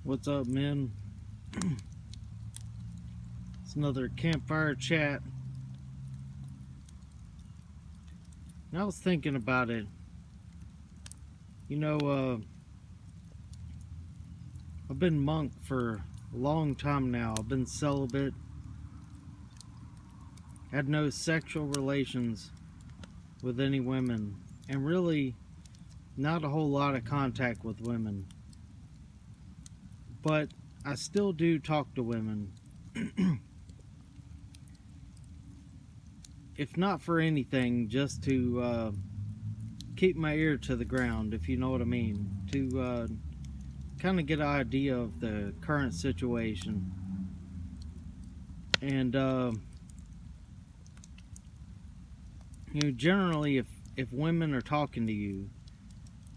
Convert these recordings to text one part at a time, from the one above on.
What's up, men? It's another campfire chat. And I was thinking about it. You know, I've been monk for a long time now. I've been celibate. Had no sexual relations with any women. And really, not a whole lot of contact with women. But I still do talk to women. If not for anything, just to keep my ear to the ground, if you know what I mean. To kind of get an idea of the current situation. And, generally, if women are talking to you,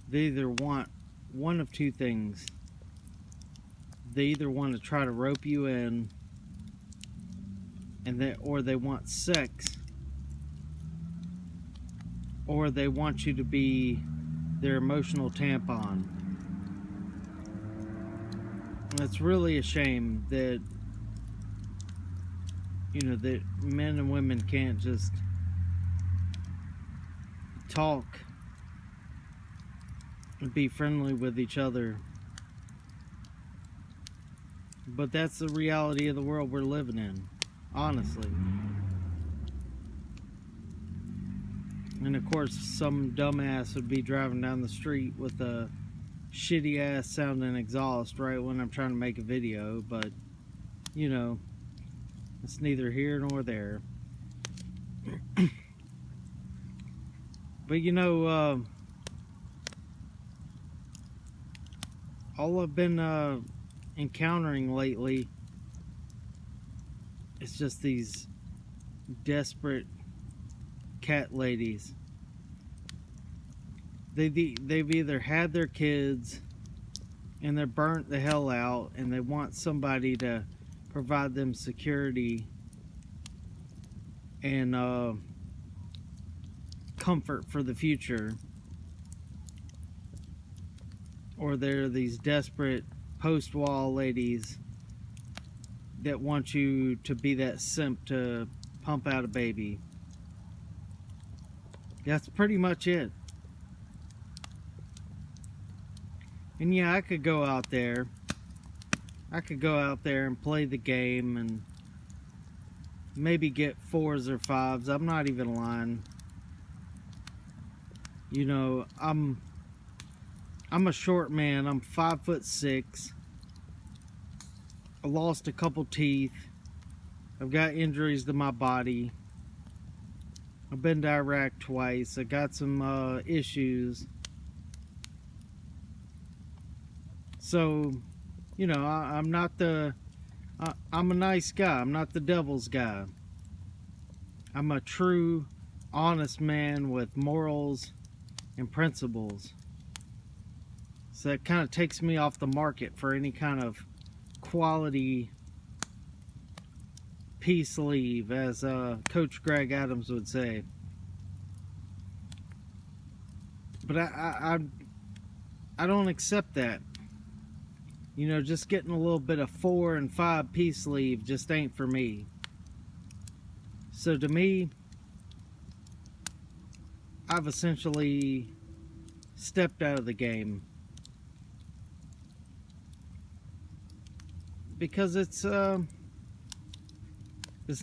they either want one of two things. They either want to try to rope you in, or they want sex, or they want you to be their emotional tampon. And it's really a shame that that men and women can't just talk and be friendly with each other. But that's the reality of the world we're living in, honestly. And of course, some dumbass would be driving down the street with a shitty ass sounding exhaust right when I'm trying to make a video, but it's neither here nor there. But all I've been encountering lately is just these desperate cat ladies. They've either had their kids and they're burnt the hell out and they want somebody to provide them security and comfort for the future, or they're these desperate post-wall ladies that want you to be that simp to pump out a baby. That's pretty much it. And yeah, I could go out there and play the game and maybe get 4s or 5s. I'm not even lying. I'm a short man. I'm 5'6". I lost a couple teeth. I've got injuries to my body. I've been to Iraq twice. I got some issues. So, I'm not I'm a nice guy. I'm not the devil's guy. I'm a true, honest man with morals and principles. So that kind of takes me off the market for any kind of quality peace leave, as Coach Greg Adams would say. But I don't accept that. Just getting a little bit of 4 and 5 peace leave just ain't for me. So to me, I've essentially stepped out of the game. Because it's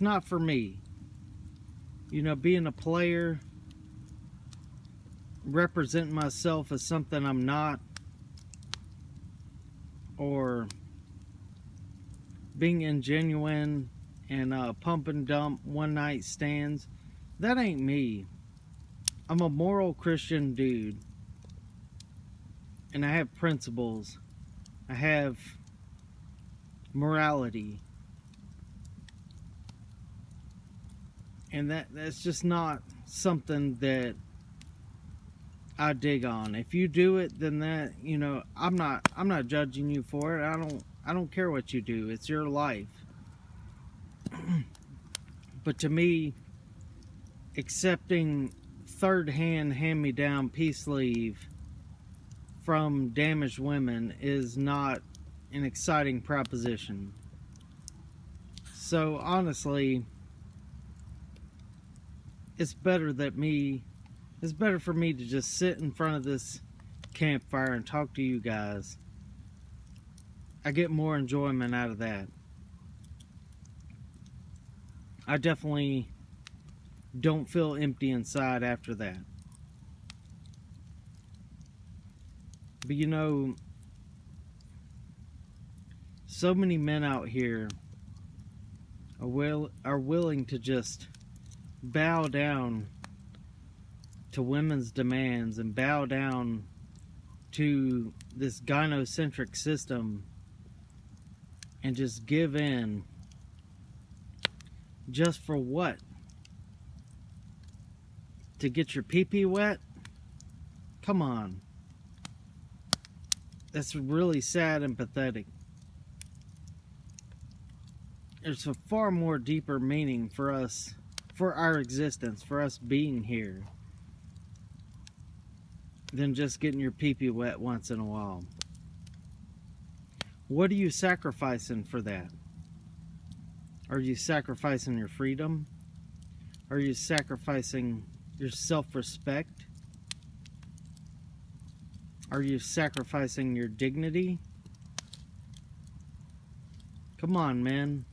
not for me. Being a player, representing myself as something I'm not, or being ingenuine and pump and dump one night stands, that ain't me. I'm a moral Christian dude, and I have principles. I have morality, and that's just not something that I dig on. If you do it, then that I'm not judging you for it. I don't care what you do. It's your life. But to me, accepting third-hand hand-me-down peace leave from damaged women is not an exciting proposition. So honestly, it's better for me to just sit in front of this campfire and talk to you guys. I get more enjoyment out of that. I definitely don't feel empty inside after that. But you know, so many men out here are willing to just bow down to women's demands and bow down to this gynocentric system and just give in. Just for what? To get your pee-pee wet? Come on. That's really sad and pathetic. There's a far more deeper meaning for us, for our existence, for us being here, than just getting your pee-pee wet once in a while. What are you sacrificing for that? Are you sacrificing your freedom? Are you sacrificing your self-respect? Are you sacrificing your dignity? Come on, man.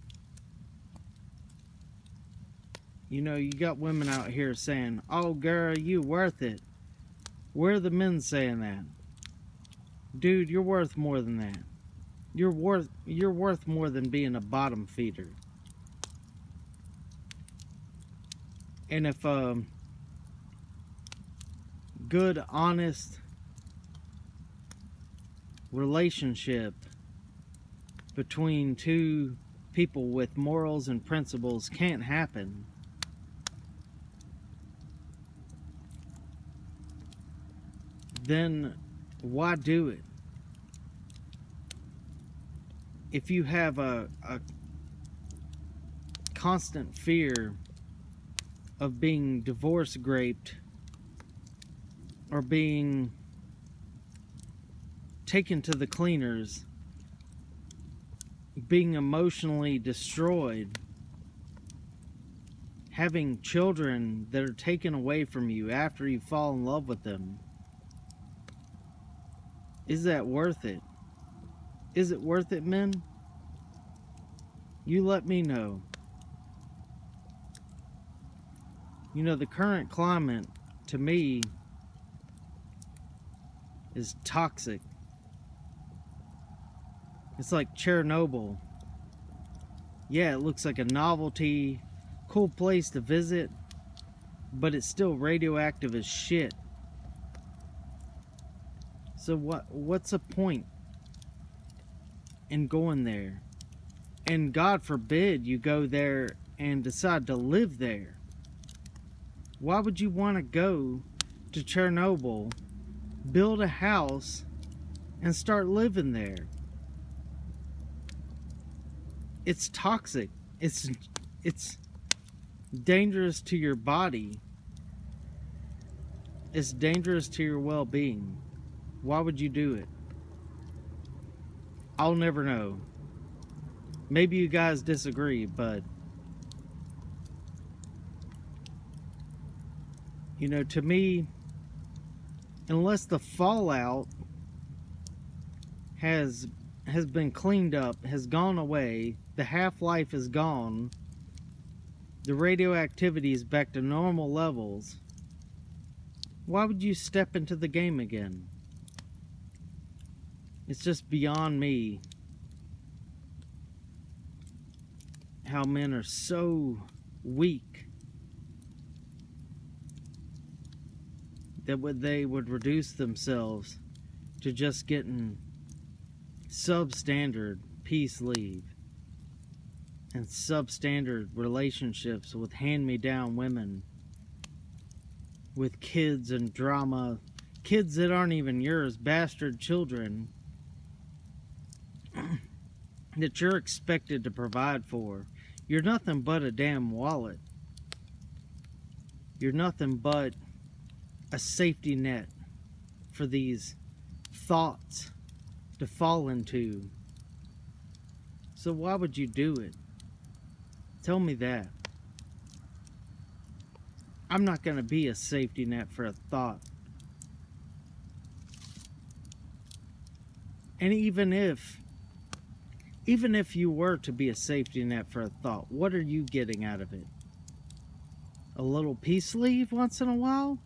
You know, you got women out here saying, "Oh, girl, you worth it." Where are the men saying that? Dude, you're worth more than that. You're worth more than being a bottom feeder. And if a good, honest relationship between two people with morals and principles can't happen, then why do it? If you have a constant fear of being divorce graped or being taken to the cleaners, being emotionally destroyed, having children that are taken away from you after you fall in love with them, is that worth it? Is it worth it, men? You let me know. You know, the current climate, to me, is toxic. It's like Chernobyl. Yeah, it looks like a novelty, cool place to visit, but it's still radioactive as shit. So what's the point in going there? And God forbid you go there and decide to live there. Why would you want to go to Chernobyl, build a house, and start living there? It's toxic. It's dangerous to your body. It's dangerous to your well-being. Why would you do it? I'll never know. Maybe you guys disagree, but you know, to me, unless the fallout has been cleaned up, has gone away, the half-life is gone, the radioactivity is back to normal levels, why would you step into the game again? It's just beyond me how men are so weak that they would reduce themselves to just getting substandard peace leave and substandard relationships with hand-me-down women, with kids and drama, kids that aren't even yours, bastard children that you're expected to provide for. You're nothing but a damn wallet. You're nothing but a safety net for these thoughts to fall into So why would you do it? Tell me that. I'm not going to be a safety net for a thought. And even if you were to be a safety net for a thought, what are you getting out of it? A little peace leave once in a while?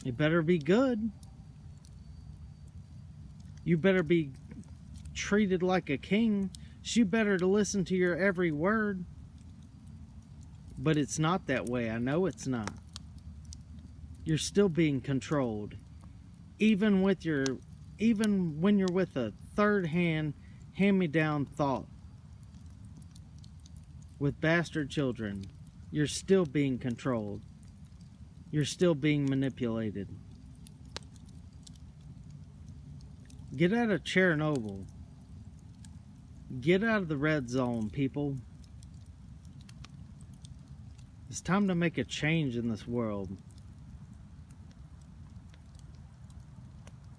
It better be good. You better be treated like a king. She better to listen to your every word. But it's not that way. I know it's not. You're still being controlled. Even when you're with a third hand-me-down thought with bastard children, you're still being controlled. You're still being manipulated. Get out of Chernobyl. Get out of the red zone, people. It's time to make a change in this world.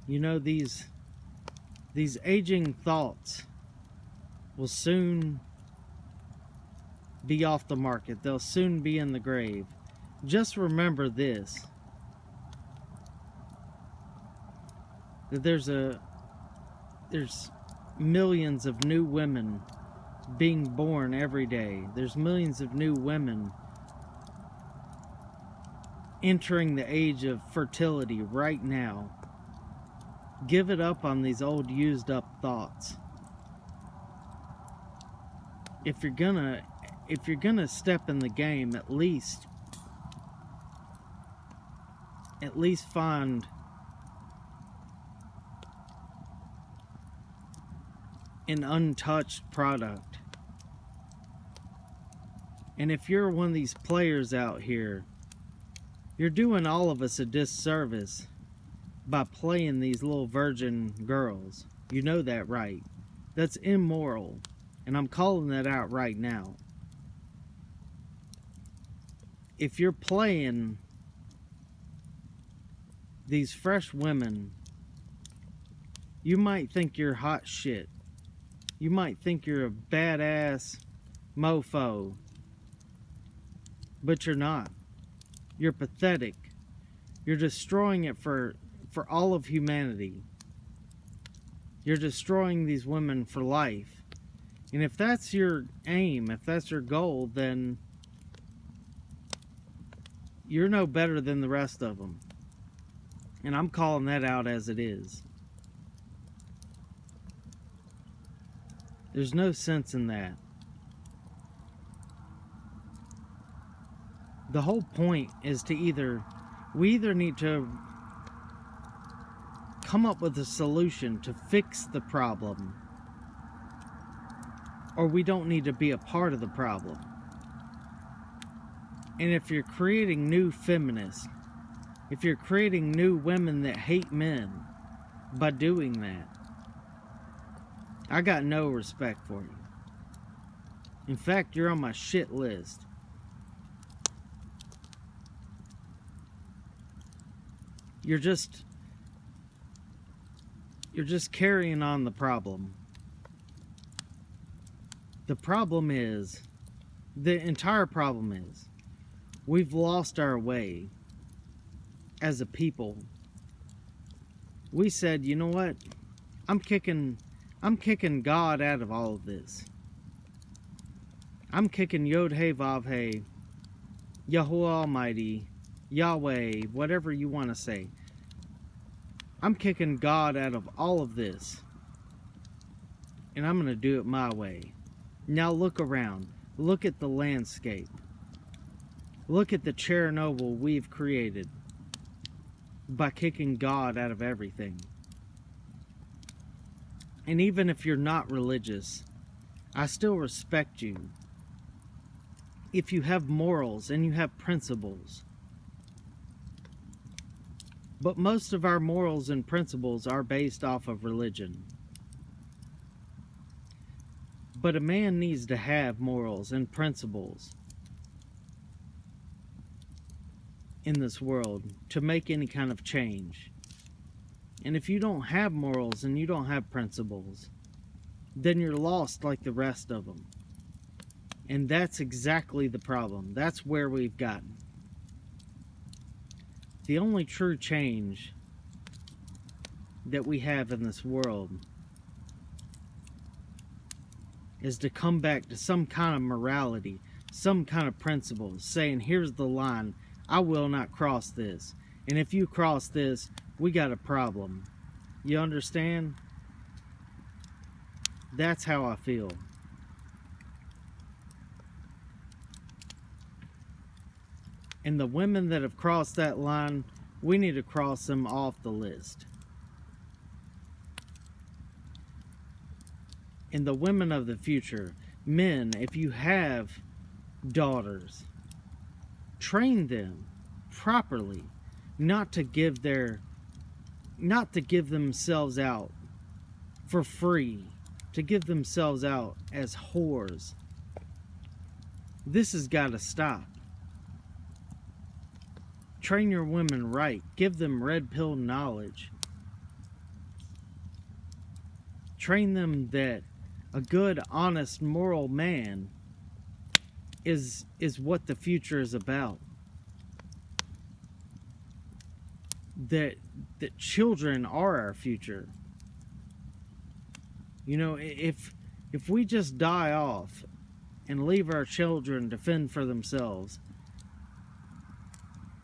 You know, these aging thoughts will soon be off the market. They'll soon be in the grave. Just remember this, that there's millions of new women being born every day. There's millions of new women entering the age of fertility right now. Give it up on these old used up thoughts. If you're gonna step in the game, at least find an untouched product. And if you're one of these players out here, you're doing all of us a disservice by playing these little virgin girls. You know that, right? That's immoral. And I'm calling that out right now. If you're playing these fresh women, you might think you're hot shit. You might think you're a badass mofo. But you're not. You're pathetic. You're destroying it for all of humanity. You're destroying these women for life. And if that's your aim, if that's your goal, then you're no better than the rest of them. And I'm calling that out as it is. There's no sense in that. The whole point is we either need to come up with a solution to fix the problem, or we don't need to be a part of the problem. And if you're creating new feminists, if you're creating new women that hate men by doing that, I got no respect for you. In fact, you're on my shit list. You're just carrying on the problem. The entire problem is, we've lost our way as a people. We said, you know what? I'm kicking God out of all of this. I'm kicking Yod Hey Vav Hey, Yahuwah Almighty, Yahweh, whatever you want to say. I'm kicking God out of all of this. And I'm going to do it my way. Now look around. Look at the landscape. Look at the Chernobyl we've created by kicking God out of everything. And even if you're not religious, I still respect you. If you have morals and you have principles. But most of our morals and principles are based off of religion. But a man needs to have morals and principles in this world to make any kind of change. And if you don't have morals and you don't have principles, then you're lost like the rest of them. And that's exactly the problem. That's where we've gotten. The only true change that we have in this world is to come back to some kind of morality, some kind of principle, saying, here's the line, I will not cross this. And if you cross this, we got a problem. You understand? That's how I feel. And the women that have crossed that line, we need to cross them off the list. And the women of the future, men, if you have daughters, train them properly, not to give themselves out for free, to give themselves out as whores. This has got to stop. Train your women right. Give them red pill knowledge. Train them that a good, honest, moral man is what the future is about. That children are our future. You know, if we just die off and leave our children to fend for themselves,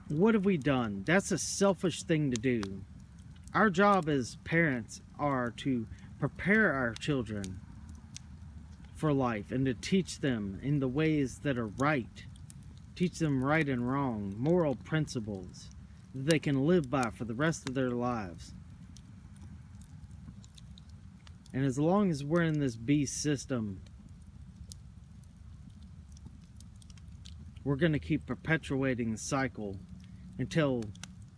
what have we done? That's a selfish thing to do. Our job as parents are to prepare our children for life and to teach them in the ways that are right. Teach them right and wrong, moral principles that they can live by for the rest of their lives. And as long as we're in this beast system, we're going to keep perpetuating the cycle until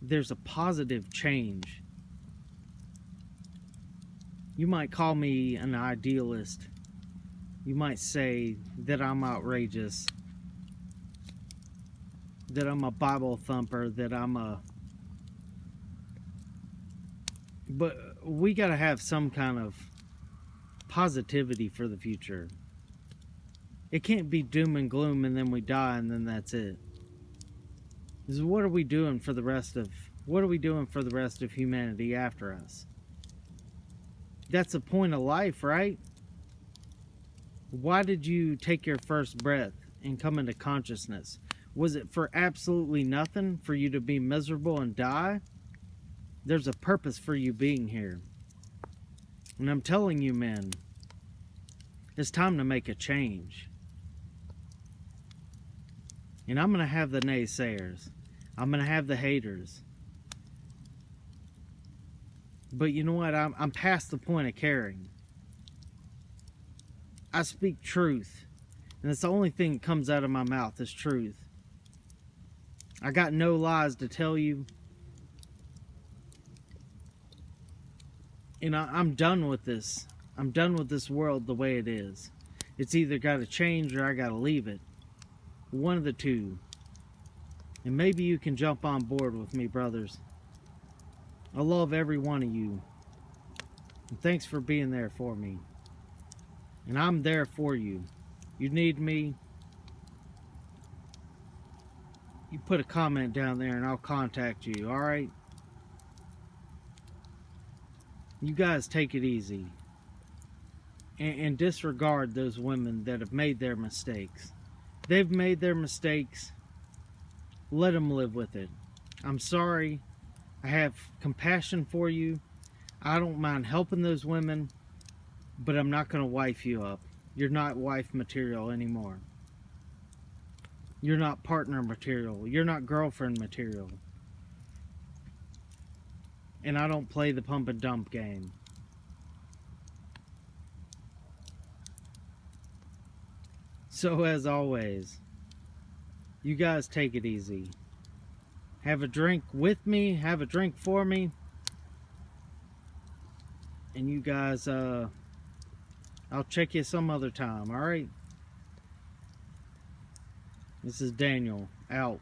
there's a positive change. You might call me an idealist. You might say that I'm outrageous, that I'm a Bible thumper, but we got to have some kind of positivity for the future. It can't be doom and gloom and then we die and then that's it. What are we doing for the rest of humanity after us? That's the point of life, right? Why did you take your first breath and come into consciousness? Was it for absolutely nothing, for you to be miserable and die? There's a purpose for you being here. And I'm telling you, men, it's time to make a change. And I'm going to have the naysayers. I'm going to have the haters. But you know what? I'm past the point of caring. I speak truth. And it's the only thing that comes out of my mouth is truth. I got no lies to tell you. And I'm done with this. I'm done with this world the way it is. It's either got to change or I got to leave it. One of the two. And maybe you can jump on board with me, brothers. I love every one of you. And thanks for being there for me. And I'm there for you. You need me, you put a comment down there and I'll contact you, alright? You guys take it easy. And disregard those women that have made their mistakes. They've made their mistakes. Let them live with it. I'm sorry. I have compassion for you. I don't mind helping those women, but I'm not going to wife you up. You're not wife material anymore. You're not partner material. You're not girlfriend material. And I don't play the pump and dump game. So as always, you guys take it easy. Have a drink with me. Have a drink for me. And you guys, I'll check you some other time, alright? This is Daniel, out.